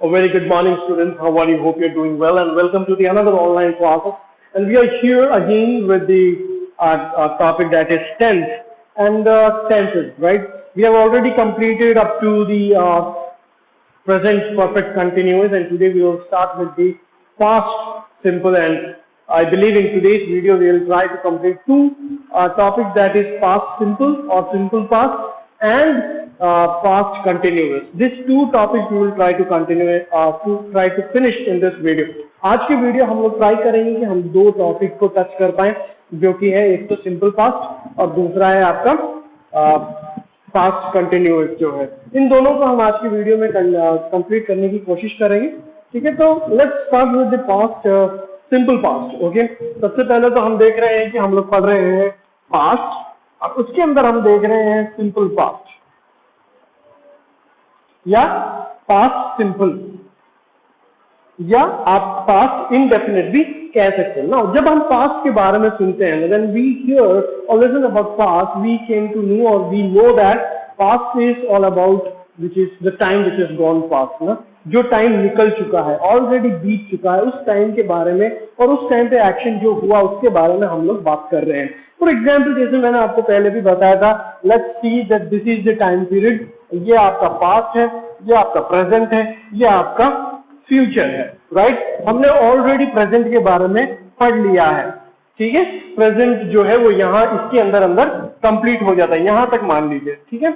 A very good morning, students. How are you? Hope you're doing well, and welcome to the another online class. And we are here again with the topic that is tense and tenses, right? We have already completed up to the present perfect continuous, and today we will start with the past simple. And I believe in today's video we will try to complete two topics, that is past simple or simple past and past continuous. These two topics we will try to continue to finish in this video. आज की video हम लोग try करेंगे कि हम दो topic को touch कर पाए, जो कि है एक तो सिंपल पास्ट और दूसरा है आपका पास्ट कंटिन्यूअस जो है। इन दोनों को हम आज की वीडियो में कंप्लीट करने की कोशिश करेंगे। ठीक है, तो let's start with the past simple past. Okay, सबसे पहले तो हम देख रहे हैं कि हम लोग पढ़ रहे हैं पास्ट और उसके अंदर हम देख रहे हैं सिंपल पास्ट या पास्ट सिंपल, या आप पास्ट इंडेफिनिट भी कह सकते हैं ना। जब हम पास्ट के बारे में सुनते हैं, व्हेन वी हियर और listen about past, we came to know और we know that past is all about which is the time which is gone past ना, जो टाइम निकल चुका है, ऑलरेडी बीत चुका है, उस टाइम के बारे में और उस टाइम पे एक्शन जो हुआ उसके बारे में हम लोग बात कर रहे हैं। फॉर एग्जाम्पल, जैसे मैंने आपको पहले भी बताया था, let's see that this is the time period. ये आपका पास्ट है, ये आपका प्रेजेंट है, ये आपका फ्यूचर है, राइट। हमने ऑलरेडी प्रेजेंट के बारे में पढ़ लिया है। ठीक है, प्रेजेंट जो है वो यहाँ इसके अंदर अंदर कंप्लीट हो जाता है, यहां तक मान लीजिए। ठीक है,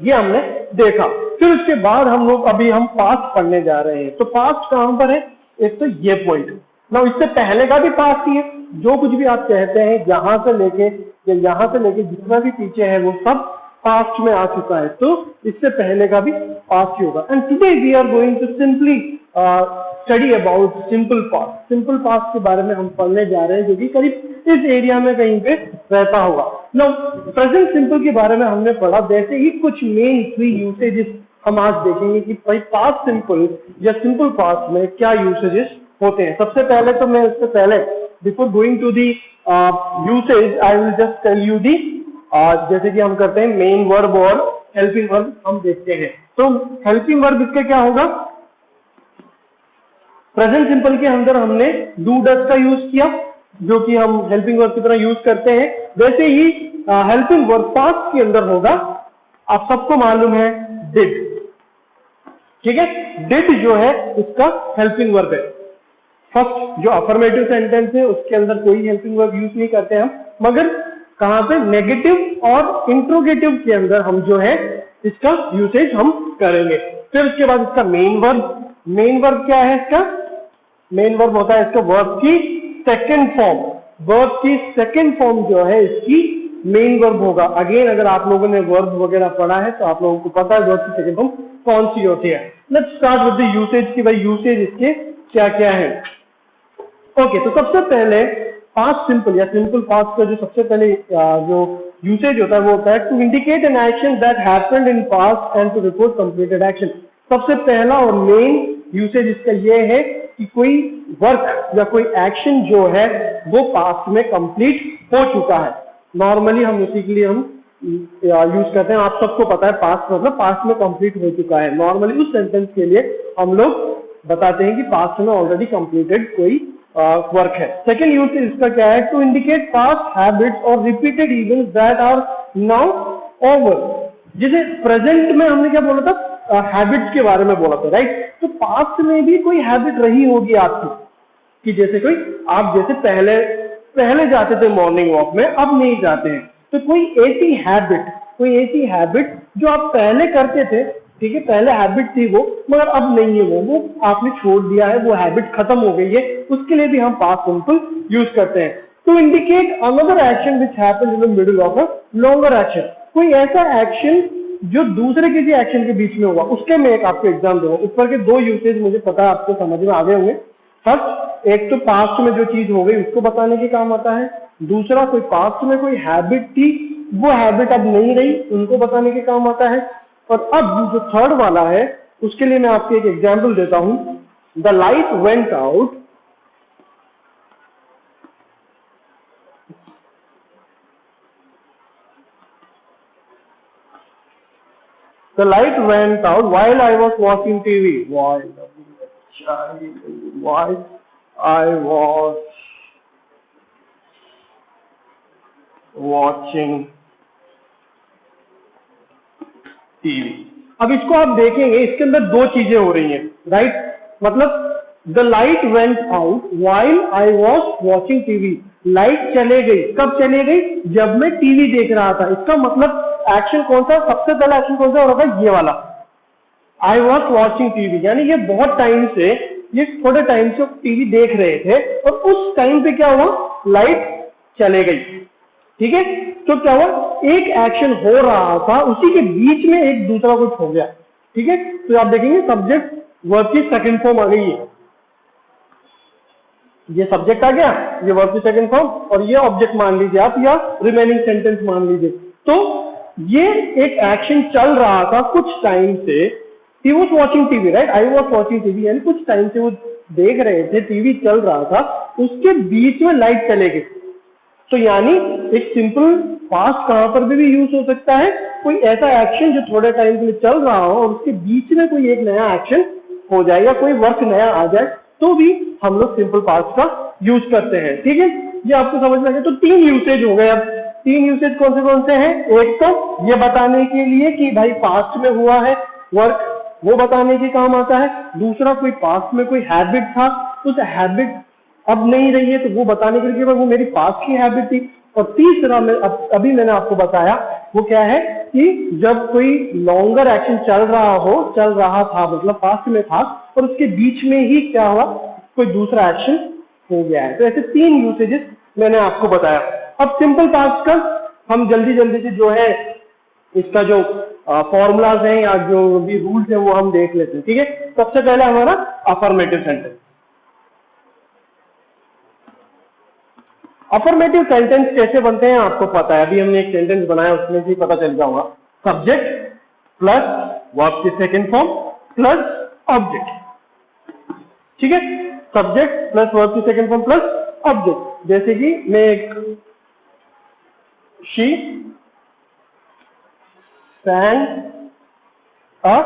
ये हमने देखा। फिर उसके बाद हम लोग अभी हम पास्ट पढ़ने जा रहे हैं। तो पास्ट कहां पर है? एक तो ये पॉइंट ना, इससे पहले का भी पास्ट ही है। जो कुछ भी आप कहते हैं यहां से लेके या यहां से लेके जितना भी पीछे है वो सब पास्ट में आ चुका है, तो इससे पहले का भी पास्ट ही होगा। And today we are going to simply study about simple past. Simple past के बारे में हम पढ़ने जा रहे हैं, जो कि करीब इस एरिया में कहीं पे रहता होगा। नाउ प्रेजेंट सिंपल के बारे में हमने पढ़ा, वैसे ही कुछ मेन 3 यूसेजेस हम आज देखेंगे कि भाई पास्ट सिंपल या सिंपल पास्ट में क्या यूसेजेस होते हैं। सबसे पहले तो मैं इससे पहले before going to the usage I will just tell you the जैसे कि हम करते हैं मेन वर्ब और हेल्पिंग वर्ब हम देखते हैं। तो हेल्पिंग वर्ब इसका क्या होगा? प्रेजेंट सिंपल के अंदर हमने डू डज का यूज किया, जो कि हम हेल्पिंग वर्ब की तरह यूज करते हैं। वैसे ही हेल्पिंग वर्ब पास्ट के अंदर होगा, आप सबको मालूम है, डिड। ठीक है, डिड जो है इसका हेल्पिंग वर्ब है। फर्स्ट जो अफर्मेटिव सेंटेंस है उसके अंदर कोई हेल्पिंग वर्ब यूज नहीं करते हम, मगर कहां पे? नेगेटिव और इंट्रोगेटिव के अंदर हम जो है इसका यूसेज हम करेंगे। फिर उसके बाद इसका मेन वर्ब। मेन वर्ब क्या है इसका? मेन वर्ब होता है इसका वर्ब की सेकंड फॉर्म। वर्ब की सेकंड फॉर्म जो है इसकी मेन वर्ब होगा। अगेन अगर आप लोगों ने वर्ब वगैरह पढ़ा है तो आप लोगों को पता है वर्ब की सेकंड फॉर्म कौन सी होती है। Let's start with the usage की भाई यूसेज इसके क्या क्या है। ओके, तो सबसे पहले पास्ट सिंपल या सिंपल पास्ट का जो सबसे पहले जो यूसेज होता है वो होता है to indicate an action that happened in past and to report completed action. सबसे पहला और मेन यूसेज इसका ये है कि कोई वर्क या कोई एक्शन जो है वो पास्ट में कंप्लीट हो चुका है। नॉर्मली हम उसी के लिए हम यूज करते हैं। आप सबको पता है पास्ट मतलब पास्ट में कंप्लीट हो चुका है। नॉर्मली उस सेंटेंस के लिए हम लोग बताते हैं कि पास्ट में ऑलरेडी कंप्लीटेड कोई वर्क है। सेकेंड यूसेज इसका क्या है? टू इंडिकेट पास्ट हैबिट्स और repeated events that are now over. जैसे प्रेजेंट में हमने क्या बोला था? हैबिट्स के बारे में बोला था, राइट। तो पास्ट में भी कोई हैबिट रही होगी आपकी, कि जैसे कोई आप जैसे पहले जाते थे मॉर्निंग वॉक में, अब नहीं जाते हैं। तो कोई ऐसी हैबिट जो आप पहले करते थे, ठीक है, पहले हैबिट थी वो, मगर अब नहीं है वो आपने छोड़ दिया है, वो हैबिट खत्म हो गई है, उसके लिए भी हम पास्ट सिंपल यूज करते हैं। To indicate another action which happens in the middle of a longer action. कोई ऐसा एक्शन जो दूसरे किसी एक्शन के बीच में होगा, उसके मैं एक आपको एग्जाम दूंगा। ऊपर के 2 यूसेज मुझे पता है आपको समझ में आ गए होंगे। फर्स्ट, एक तो पास्ट में जो चीज हो गई उसको बताने के काम आता है। दूसरा, कोई पास्ट में कोई हैबिट थी, वो हैबिट अब नहीं रही, उनको बताने के काम आता है। और अब जो थर्ड वाला है उसके लिए मैं आपको एक एग्जाम्पल देता हूं। The light went out The light went out while I was watching TV. While I was watching TV. अब इसको आप देखेंगे, इसके अंदर दो चीजें हो रही हैं, राइट? मतलब the light went out while I was watching TV. Light चले गई. कब चले गई? जब मैं टीवी देख रहा था. इसका मतलब एक्शन कौन सा? सबसे पहला एक्शन कौन सा हो रहा था? ये वाला, आई वॉज वॉचिंग टीवी. यानी ये बहुत टाइम से, ये थोड़े टाइम से टीवी देख रहे थे और उस टाइम पे क्या हुआ? लाइट चले गई. ठीक है, तो क्या हुआ? एक एक्शन हो रहा था, उसी के बीच में एक दूसरा कुछ हो गया. ठीक है, तो आप देखेंगे सब्जेक्ट वर्ब की सेकंड फॉर्म आ गई है. ये सब्जेक्ट आ गया, ये वर्ब की सेकंड फॉर्म, और ये ऑब्जेक्ट मान लीजिए आप, या रिमेनिंग सेंटेंस मान लीजिए. तो ये एक एक्शन चल रहा था कुछ टाइम से. He was watching TV, right? I was watching TV, यानी कुछ टाइम से वो देख रहे थे, टीवी चल रहा था, उसके बीच में लाइट चले गई. तो यानी एक सिंपल पास्ट कहां पर भी यूज हो सकता है. कोई ऐसा एक्शन जो थोड़े टाइम के लिए चल रहा हो और उसके बीच में कोई एक नया एक्शन हो जाए या कोई वर्क नया आ जाए, तो भी हम लोग सिंपल पास्ट का यूज करते हैं. ठीक है, ये आपको समझ में आ गया. तो तीन यूसेज हो गए. अब तीन यूसेज कौन से हैं? एक तो ये बताने के लिए कि भाई पास्ट में हुआ है वर्क, वो बताने के काम आता है. दूसरा, कोई पास्ट में कोई हैबिट था, उस हैबिट अब नहीं रही है, तो वो बताने के लिए वो मेरी पास्ट की हैबिट थी. और तीसरा, अभी मैंने आपको बताया, वो क्या है कि जब कोई लॉन्गर एक्शन चल रहा था, मतलब पास्ट में था, और उसके बीच में ही क्या हुआ? कोई दूसरा एक्शन हो गया है. तो ऐसे तीन यूसेजेस मैंने आपको बताया. अब सिंपल पास्ट का हम जल्दी से जो है इसका जो फॉर्मूलाज हैं या जो भी रूल्स हैं वो हम देख लेते हैं. ठीक है, सबसे पहले हमारा अफर्मेटिव सेंटेंस. अफर्मेटिव सेंटेंस कैसे बनते हैं आपको पता है. अभी हमने एक सेंटेंस बनाया, उसमें से पता चल जाऊंगा. सब्जेक्ट प्लस वर्ब की सेकंड फॉर्म प्लस ऑब्जेक्ट. ठीक है, सब्जेक्ट प्लस वर्ब की सेकंड फॉर्म प्लस ऑब्जेक्ट. जैसे कि मैं एक she sang a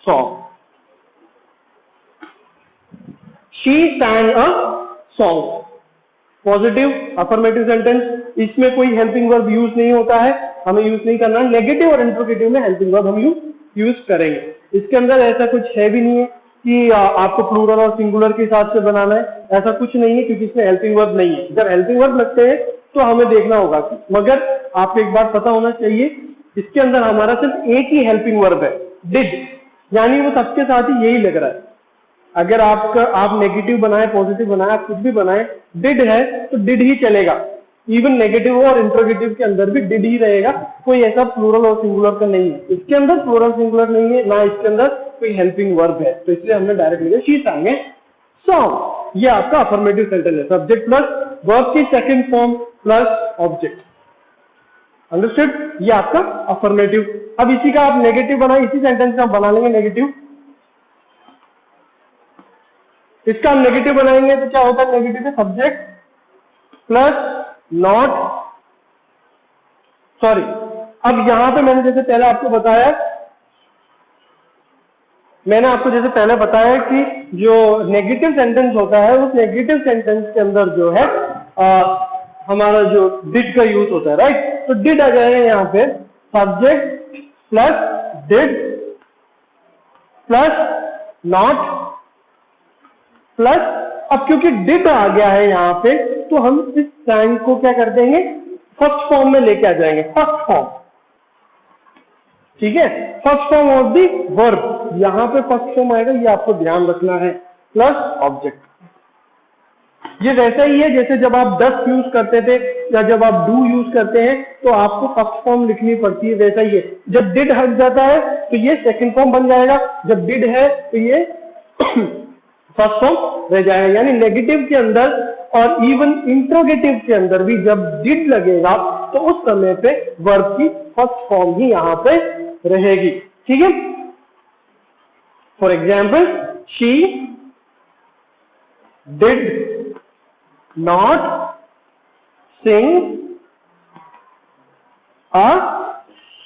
song. She sang a song. Positive affirmative sentence. इसमें कोई हेल्पिंग वर्ब यूज नहीं होता है, हमें यूज नहीं करना. नेगेटिव और इंट्रोगेटिव में हेल्पिंग वर्ब हम यूज करेंगे. इसके अंदर ऐसा कुछ है भी नहीं है कि आपको प्लूरल और सिंगुलर के हिसाब से बनाना है. ऐसा कुछ नहीं है, क्योंकि इसमें हेल्पिंग वर्ब नहीं है. जब हेल्पिंग वर्ब लगते हैं तो हमें देखना होगा. मगर आपको एक बात पता होना चाहिए, इसके अंदर हमारा सिर्फ एक ही हेल्पिंग वर्ब है, डिड. यानी वो सबके साथ ही यही लग रहा है. अगर आप नेगेटिव बनाए, पॉजिटिव बनाए, आप कुछ भी बनाए, डिड है तो डिड ही चलेगा. इवन नेगेटिव और इंट्रोगेटिव के अंदर भी डिड ही रहेगा. कोई ऐसा प्लूरल और सिंगुलर का नहीं है. इसके अंदर प्लूरल सिंगुलर नहीं है, ना इसके अंदर कोई हेल्पिंग वर्ब है. तो इसलिए हमने डायरेक्ट लिखा शी sang a song. ये आपका अफर्मेटिव सेंटेंस है. सब्जेक्ट प्लस वर्ब की second form plus object. Understood? ये आपका अफर्मेटिव. अब इसी का आप नेगेटिव बनाए, इसी सेंटेंस का आप बना लेंगे नेगेटिव. इसका हम नेगेटिव बनाएंगे तो क्या होता है? नेगेटिव है सब्जेक्ट प्लस नॉट, सॉरी. अब यहां पे मैंने जैसे पहले आपको बताया, कि जो नेगेटिव सेंटेंस होता है, उस नेगेटिव सेंटेंस के अंदर जो है हमारा जो डिड का यूज होता है, राइट? तो डिड आ जाएगा यहाँ पे subject plus did plus not plus. अब क्योंकि डिड आ गया है यहाँ पे, तो हम इस sang को क्या कर देंगे? फर्स्ट फॉर्म में लेके आ जाएंगे. फर्स्ट फॉर्म, ठीक है, first form of the verb. यहाँ पे फर्स्ट फॉर्म आएगा, ये आपको ध्यान रखना है. Plus object. ये वैसा ही है जैसे जब आप डस यूज करते थे या जब आप डू यूज करते हैं तो आपको फर्स्ट फॉर्म लिखनी पड़ती है. वैसा ही है. जब डिड हट जाता है तो ये सेकंड फॉर्म बन जाएगा. जब डिड है तो ये फर्स्ट फॉर्म रह जाएगा. यानी नेगेटिव के अंदर और इवन इंट्रोगेटिव के अंदर भी जब डिड लगेगा तो उस समय पे वर्ब की फर्स्ट फॉर्म ही यहाँ पे रहेगी. ठीक है. For example, she did not sing a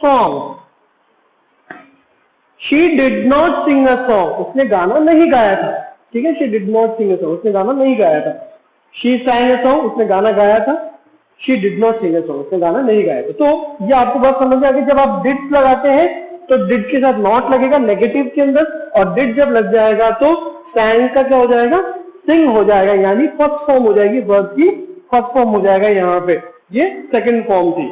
song. She did not sing a song, उसने गाना नहीं गाया था। ठीक है, she did not sing a song, उसने गाना नहीं गाया था। शी sang अ सॉन्ग, उसने गाना गाया था। She did not sing a song, उसने गाना नहीं गाया था। तो ये आपको बात समझ में आ गई। जब आप डिड लगाते हैं तो डिड के साथ नॉट लगेगा नेगेटिव के अंदर, और डिड जब लग जाएगा तो sang का क्या हो जाएगा, सिंग हो जाएगा, यानी फर्स्ट फॉर्म हो जाएगी, वर्ब की फर्स्ट फॉर्म हो जाएगा यहाँ पे। ये सेकंड फॉर्म थी।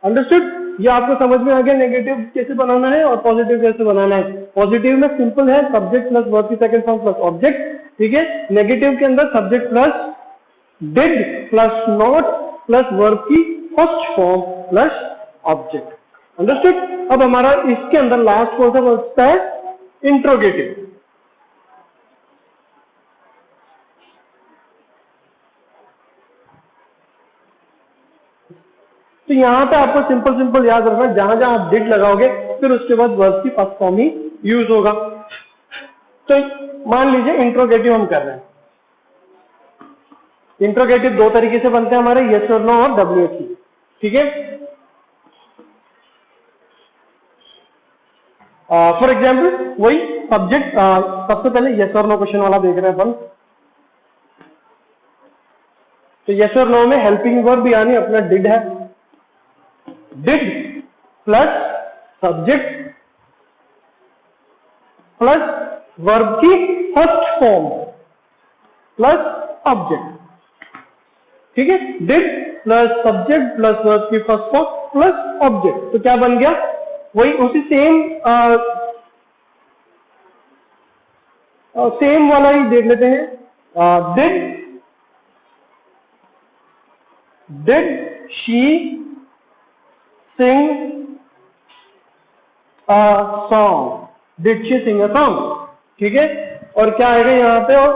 अंडरस्टूड? ये आपको समझ में आ गया नेगेटिव कैसे बनाना है और पॉजिटिव कैसे बनाना है। पॉजिटिव में सिंपल है, सब्जेक्ट प्लस वर्ब की सेकंड फॉर्म प्लस ऑब्जेक्ट। ठीक है, नेगेटिव के अंदर subject plus did plus not plus verb की first form plus object. Understood? अब हमारा इसके अंदर लास्ट कौन सा बचता है, इंट्रोगेटिव। तो यहां पे आपको सिंपल सिंपल याद रखना, जहां जहां आप डिड लगाओगे फिर उसके बाद वर्ब की फर्स्ट फॉर्म ही यूज होगा। तो मान लीजिए इंट्रोगेटिव हम कर रहे हैं। इंट्रोगेटिव दो तरीके से बनते हैं हमारे, यस और नो और WH। ठीक है, फॉर एग्जाम्पल वही सब्जेक्ट, सबसे पहले यस और नो क्वेश्चन वाला देख रहे हैं अपन। तो यस और नो में हेल्पिंग वर्ब यानी अपना डिड है। Did plus subject plus verb की फर्स्ट फॉर्म प्लस ऑब्जेक्ट। ठीक है, did plus subject plus verb की फर्स्ट फॉर्म प्लस ऑब्जेक्ट। तो क्या बन गया, वही उसी सेम वाला ही देख लेते हैं। Did she sing a song, did she sing a song. ठीक है, और क्या आएगा यहाँ पे, और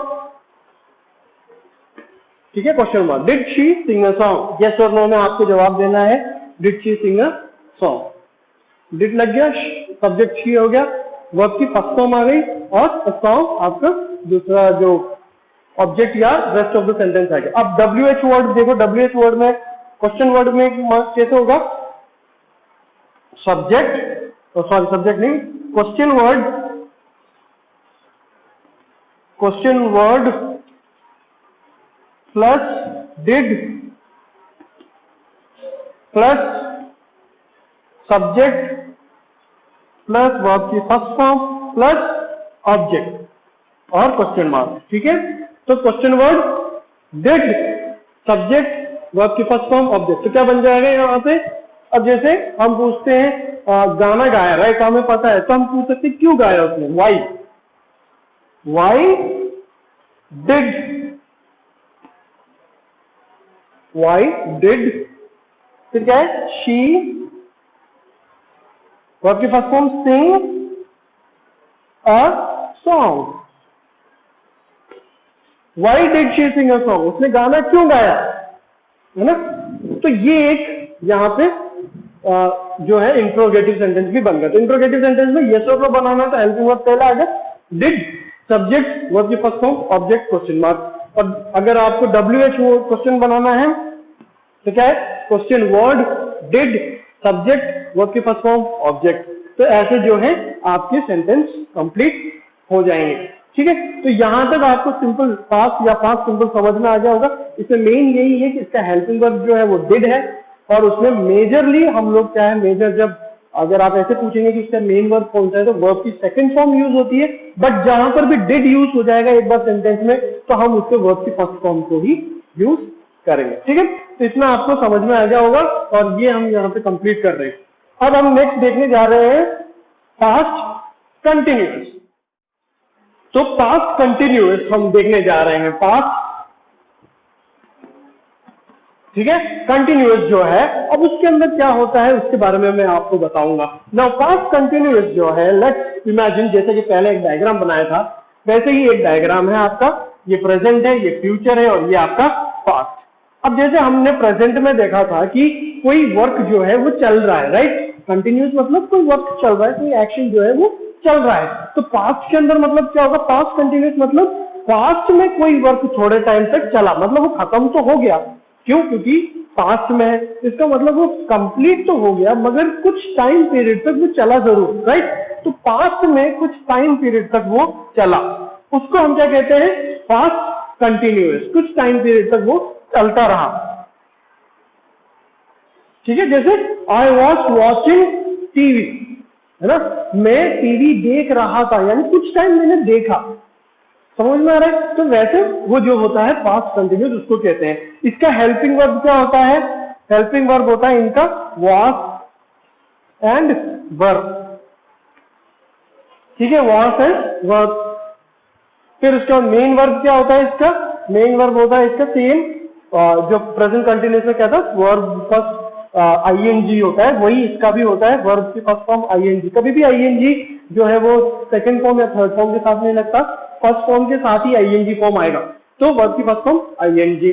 ठीक है question mark, did she sing a song. Yes और नो में आपको जवाब देना है, did she sing a song. Did लग गया, सब्जेक्ट शी हो गया, वर्ब की फर्स्ट फॉर्म आ गई, और सॉन्ग आपका दूसरा जो ऑब्जेक्ट या रेस्ट ऑफ द सेंटेंस आ गया। अब WH वर्ड देखो, WH वर्ड में क्वेश्चन वर्ड में कैसे होगा, सब्जेक्ट, सॉरी सब्जेक्ट नहीं, question word plus did plus subject plus verb की फर्स्ट फॉर्म प्लस ऑब्जेक्ट और क्वेश्चन मार्क। ठीक है, तो question word did subject verb की फर्स्ट फॉर्म ऑब्जेक्ट। तो क्या बन जाएगा यहाँ पे, अब जैसे हम पूछते हैं गाना गाया, राइट, हमें पता है, तो हम पूछ सकते क्यों गाया उसने, वाई डिड, फिर क्या है, शी वर्ब की first form sing a song. Why did she sing a song, उसने गाना क्यों गाया, है ना। तो ये एक यहाँ पे जो है इंट्रोगेटिव सेंटेंस भी बन गया। तो इंट्रोगेटिव सेंटेंस में यस और नो बनाना है तो हेल्पिंग वर्ब पहला आ गया, डिड सब्जेक्ट वर्ब की first form object question mark. और अगर आपको WH क्वेश्चन बनाना है तो क्या है, question word did subject verb की फर्स्ट फॉर्म ऑब्जेक्ट। तो ऐसे जो है आपके सेंटेंस कंप्लीट हो जाएंगे। ठीक है, तो यहां तक आपको सिंपल फास्ट या फास्ट सिंपल समझ में आ गया होगा। इसमें मेन यही है कि इसका हेल्पिंग वर्ब जो है वो डिड है, और उसमें मेजरली हम लोग क्या है, मेजर जब अगर आप ऐसे पूछेंगे कि इसका मेन वर्ब कौन सा है तो वर्ब की सेकंड फॉर्म यूज होती है, बट जहां पर भी डिड यूज हो जाएगा एक बार सेंटेंस में तो हम उसके वर्ब की फर्स्ट फॉर्म को ही यूज करेंगे। ठीक है, तो इतना आपको समझ में आ गया होगा, और ये हम यहाँ पे कंप्लीट कर रहे हैं। अब हम नेक्स्ट देखने जा रहे हैं पास्ट कंटिन्यूअस। तो पास्ट कंटिन्यूअस हम देखने जा रहे हैं, पास्ट, ठीक है, कंटिन्यूअस जो है, अब उसके अंदर क्या होता है उसके बारे में मैं आपको बताऊंगा। नाउ पास्ट कंटिन्यूअस जो है, लेट्स इमेजिन, जैसे कि पहले एक डायग्राम बनाया था वैसे ही एक डायग्राम है आपका, ये प्रेजेंट है, ये फ्यूचर है, और ये आपका पास्ट। अब जैसे हमने प्रेजेंट में देखा था कि कोई वर्क जो है वो चल रहा है, राइट, कंटिन्यूअस मतलब कोई वर्क चल रहा है, कोई एक्शन जो है वो चल रहा है। तो पास्ट के अंदर मतलब क्या होगा, पास्ट कंटिन्यूअस मतलब पास्ट में कोई वर्क थोड़े टाइम तक चला, मतलब वो खत्म तो हो गया, क्यों, क्योंकि पास्ट में है, इसका मतलब वो कंप्लीट तो हो गया मगर कुछ टाइम पीरियड तक वो चला जरूर, राइट। तो पास्ट में कुछ टाइम पीरियड तक वो चला, उसको हम क्या कहते हैं, पास्ट कंटिन्यूअस, कुछ टाइम पीरियड तक वो चलता रहा। ठीक है, जैसे आई वॉज वॉचिंग टीवी, है ना, मैं टीवी देख रहा था, यानी कुछ टाइम मैंने देखा, समझ में आ रहा है। तो वैसे वो जो होता है पास्ट कंटिन्यूअस उसको कहते हैं। इसका हेल्पिंग वर्ब क्या होता है, हेल्पिंग वर्ब होता है इनका वॉज एंड वर्ब। ठीक है, वॉज एंड वर्ब। फिर उसका मेन वर्ब क्या होता है, इसका मेन वर्ब होता है इसका सेम जो प्रेजेंट कंटिन्यूअस में क्या था, वर्ब फर्स्ट आईएनजी होता है, वही इसका भी होता है, वर्ब की फर्स्ट फॉर्म आईएनजी। कभी भी आईएनजी जो है वो सेकंड फॉर्म या थर्ड फॉर्म के साथ नहीं लगता, फर्स्ट फॉर्म के साथ ही आईएनजी फॉर्म आएगा, तो वर्ब की फर्स्ट फॉर्म आईएनजी।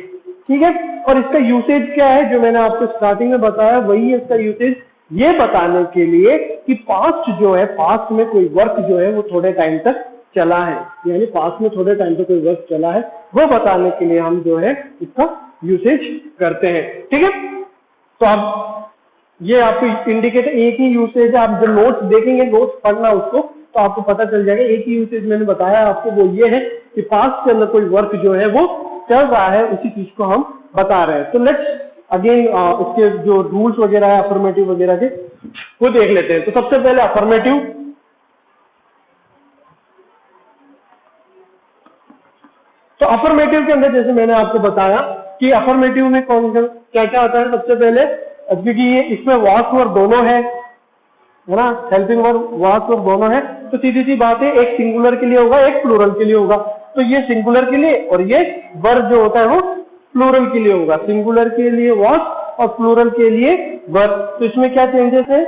ठीक है, और इसका यूसेज क्या है, जो मैंने आपको स्टार्टिंग में बताया वही है इसका यूसेज, ये बताने के लिए कि पास्ट जो है, पास्ट में कोई वर्क जो है वो थोड़े टाइम तक चला है, यानी पास्ट में थोड़े टाइम तक कोई वर्क चला है, वो बताने के लिए हम जो है इसका यूसेज करते हैं। ठीक है, तो आप ये आपको इंडिकेटर एक ही यूसेज है, आप जब नोट्स देखेंगे, नोट्स पढ़ना उसको, तो आपको पता चल जाएगा एक ही यूसेज मैंने बताया आपको, वो ये है कि पास्ट के अंदर कोई वर्क जो है वो चल रहा है, उसी चीज को हम बता रहे हैं। तो लेट्स अगेन उसके जो रूल्स वगैरह है अफर्मेटिव वगैरह के, वो देख लेते हैं। तो सबसे पहले अफर्मेटिव, तो अफर्मेटिव के अंदर जैसे मैंने आपको बताया कि अफर्मेटिव में कौन क्या क्या आता है। सबसे पहले क्योंकि ये इसमें वॉस वर्ब दोनों है ना, हेल्पिंग वर्ब वॉस वर्ब दोनों है, तो सीधी सी बात है, एक सिंगुलर के लिए होगा, एक प्लूरल के लिए होगा। तो ये सिंगुलर के लिए और ये वर्ब जो होता है वो प्लूरल के लिए होगा, सिंगुलर के लिए वॉस और प्लूरल के लिए वर्ब। तो इसमें क्या चेंजेस है,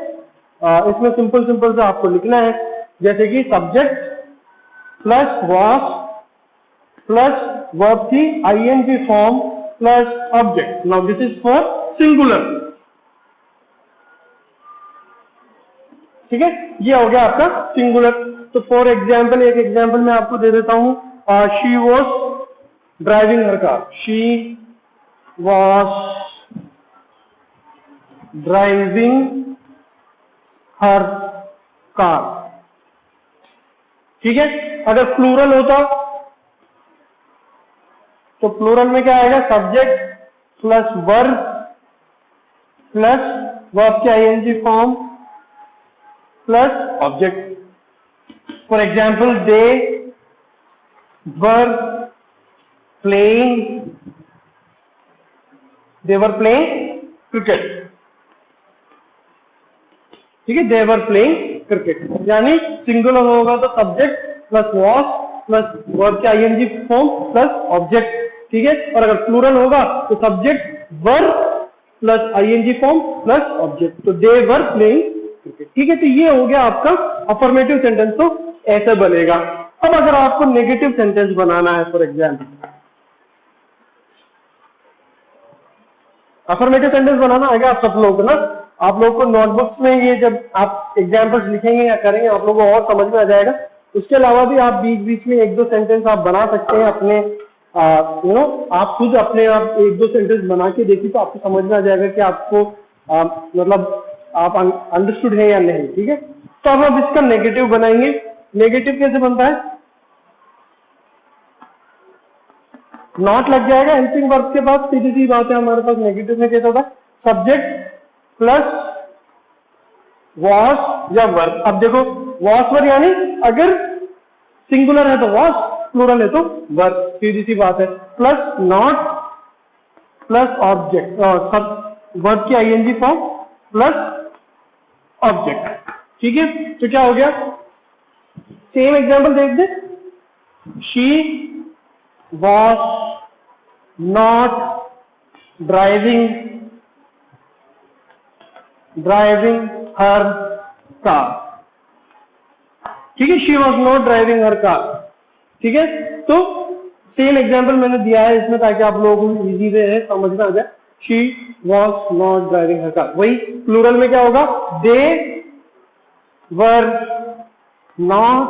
इसमें सिंपल सिंपल से आपको लिखना है, जैसे कि subject plus was plus verb की ING form plus object. Now this is for singular. ठीक है, ये हो गया आपका सिंगुलर। तो फॉर एग्जाम्पल, एक एग्जाम्पल मैं आपको दे देता हूं, she was driving her car, she was driving her car. ठीक है, अगर प्लूरल होता तो प्लूरल में क्या आएगा, subject plus verb plus verb की ING form plus object. For example, they were playing cricket. ठीक है, दे वर प्लेइंग क्रिकेट, यानी सिंगुलर होगा तो subject plus was plus verb की आईएनजी फॉर्म प्लस ऑब्जेक्ट। ठीक है, और अगर प्लूरल होगा तो subject verb plus ING form plus object, तो दे वर प्लेइंग क्रिकेट। ठीक है, तो ये हो गया आपका अफर्मेटिव सेंटेंस, तो ऐसे बनेगा। अब अगर आपको नेगेटिव सेंटेंस बनाना है, फॉर एग्जाम्पल अफर्मेटिव सेंटेंस बनाना आएगा आप सब लोग को ना, आप लोग को नोटबुक्स में ये जब आप एग्जाम्पल्स लिखेंगे या करेंगे, आप लोगों को और समझ में आ जाएगा। उसके अलावा भी आप बीच बीच में एक दो सेंटेंस आप बना सकते हैं अपने, आप खुद अपने आप एक दो सेंटेंस बना के देखिए, तो आपको समझ में आ जाएगा कि आपको मतलब आप अंडरस्टूड है या नहीं। ठीक है, तो अब हम इसका नेगेटिव बनाएंगे। नेगेटिव कैसे बनता है, नॉट लग जाएगा हेल्पिंग वर्ब के पास, सीधी सी बात है। हमारे पास नेगेटिव में कैसा होता है, सब्जेक्ट प्लस वॉस या वर्ब। अब देखो, वॉस वर्ब यानी अगर सिंगुलर है तो वॉस, प्लूरल है तो वर्ब, सीधी सी बात है, plus not plus object, verb की आईएनजी फॉर्म प्लस ऑब्जेक्ट। ठीक है, तो क्या हो गया, सेम एग्जांपल देख दे, she was not driving her car। ठीक है, she was not driving her car। ठीक है, तो सेम एग्जांपल मैंने दिया है इसमें ताकि आप लोगों को इजी वे है समझ में आ जाए। she was not driving her car, वही प्लूरल में क्या होगा, they were not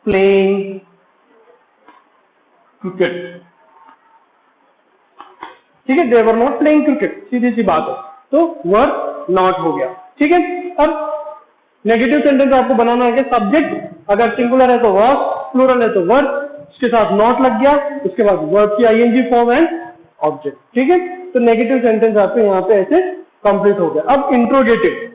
playing cricket. ठीक है, they were not playing cricket, सीधी सी बात है, तो वर्ब नॉट हो गया। ठीक है, अब नेगेटिव सेंटेंस आपको बनाना है कि सब्जेक्ट अगर सिंगुलर है तो वर्ब, प्लूरल है तो वर्ब, उसके साथ नॉट लग गया, उसके बाद वर्ब की आईएनजी फॉर्म एंड ऑब्जेक्ट। ठीक है, तो नेगेटिव सेंटेंस आपके यहाँ पे ऐसे कंप्लीट हो गया। अब interrogative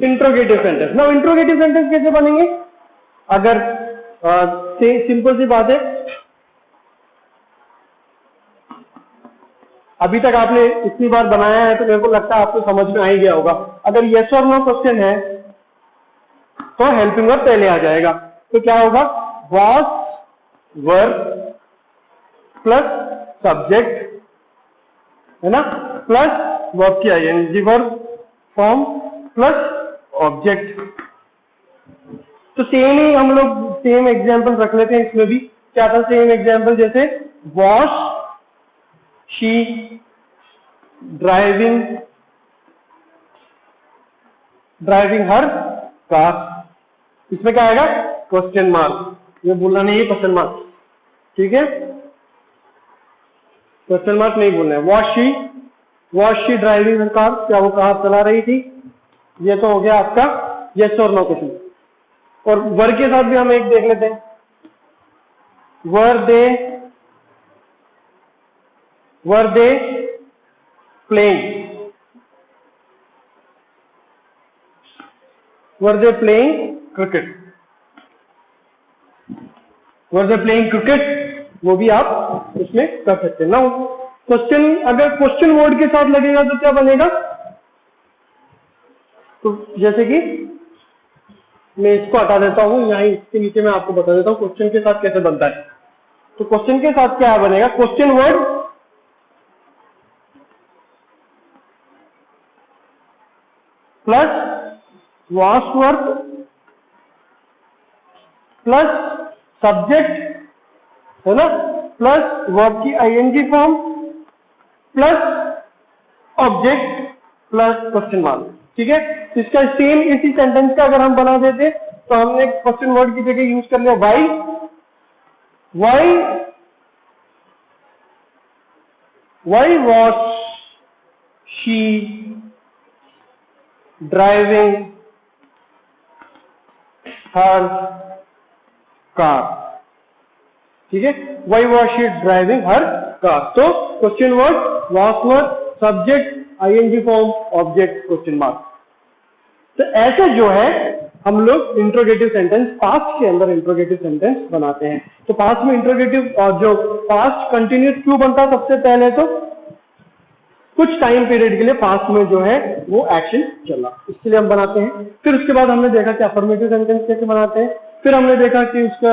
interrogative sentence. Now interrogative sentence कैसे बनेंगे? अगर सिंपल सी बात है, अभी तक आपने इतनी बार बनाया है तो मेरे को लगता है आपको समझ में आ ही गया होगा। अगर यस और नो क्वेश्चन है तो हेल्पिंग वर्ब पहले आ जाएगा। तो क्या होगा? वॉज वर्ब प्लस सब्जेक्ट, है ना, प्लस वर्ब की ING verb form plus object. तो सेम ही हम लोग सेम एग्जांपल रख लेते हैं इसमें भी। क्या था सेम एग्जांपल? जैसे wash she driving her car. इसमें क्या आएगा? Question mark. ये बोलना नहीं है क्वेश्चन मार्क, ठीक है, क्वेश्चन मार्क नहीं बोलना है। Wash she driving her car, क्या वो कार चला रही थी? ये तो हो गया आपका यस और नो क्वेश्चन। और वर के साथ भी हम एक देख लेते हैं। Were they playing, were they playing cricket, were they playing cricket, वो भी आप इसमें कर सकते हैं ना। क्वेश्चन अगर क्वेश्चन वर्ड के साथ लगेगा तो क्या बनेगा? तो जैसे कि मैं इसको हटा देता हूं, यहाँ इसके नीचे मैं आपको बता देता हूँ क्वेश्चन के साथ कैसे बनता है। तो क्वेश्चन के साथ क्या बनेगा? Question word plus was verb plus subject, है ना, प्लस वर्ब की ING form plus object plus question mark. ठीक है, इसका सेम इसी सेंटेंस का अगर हम बना देते तो हमने क्वेश्चन वर्ड की जगह यूज कर लिया why was she driving her car. ठीक है, why was she driving her car. तो question word, was word, subject, ING form, object, question mark. तो ऐसे जो है हम लोग इंट्रोगेटिव सेंटेंस पास्ट के अंदर इंट्रोगेटिव सेंटेंस बनाते हैं। तो पास्ट में इंट्रोगेटिव और जो पास्ट कंटिन्यूस क्यों बनता है? सबसे पहले तो कुछ टाइम पीरियड के लिए पास्ट में जो है वो एक्शन चला, इसके लिए हम बनाते हैं। फिर उसके बाद हमने देखा कि अफर्मेटिव सेंटेंस कैसे बनाते हैं, फिर हमने देखा कि उसका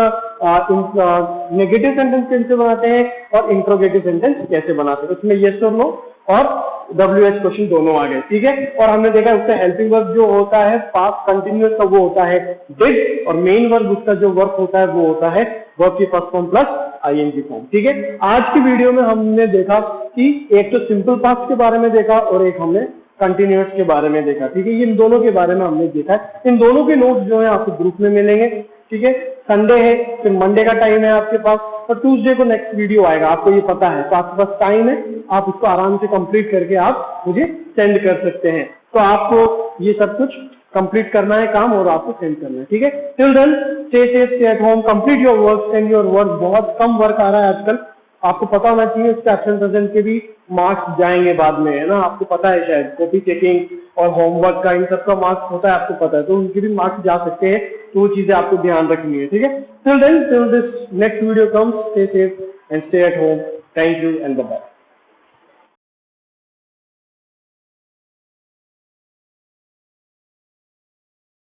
नेगेटिव सेंटेंस कैसे बनाते हैं और इंट्रोगेटिव सेंटेंस कैसे बनाते हैं। उसमें यस और नो और WH क्वेश्चन दोनों आ गए। ठीक है, और हमने देखा उसका हेल्पिंग वर्ब जो होता है पास्ट कंटिन्यूअस का वो होता है डिड, और मेन वर्ब उसका जो वर्ब होता है वो होता है वर्ब की first form plus ING form. ठीक है, आज की वीडियो में हमने देखा कि एक तो सिंपल पास्ट के बारे में देखा और एक हमने कंटिन्यूअस के बारे में देखा। ठीक है, इन दोनों के बारे में हमने देखा है। इन दोनों के नोट्स जो है आपको ग्रुप में मिलेंगे। ठीक है, संडे है, फिर मंडे का टाइम है आपके पास, और ट्यूसडे को नेक्स्ट वीडियो आएगा, आपको ये पता है। तो आपके पास टाइम है, आप उसको आराम से कंप्लीट करके आप मुझे सेंड कर सकते हैं। तो आपको ये सब कुछ कंप्लीट करना है काम और आपको सेंड करना है। ठीक है, till then stay safe, stay at home, complete your work, send your work. बहुत कम वर्क आ रहा है आजकल, आपको पता होना चाहिए। उसके एब्सेंट प्रेजेंट के भी मार्क्स जाएंगे बाद में, है ना, आपको पता है शायद। कॉपी चेकिंग और होमवर्क का इन सब का मार्क्स होता है, आपको पता है, तो उनके भी मार्क्स जा सकते हैं। तो वो चीजें आपको ध्यान रखनी है। ठीक है, till then, till this next video comes, stay safe and stay at home. Thank you and bye.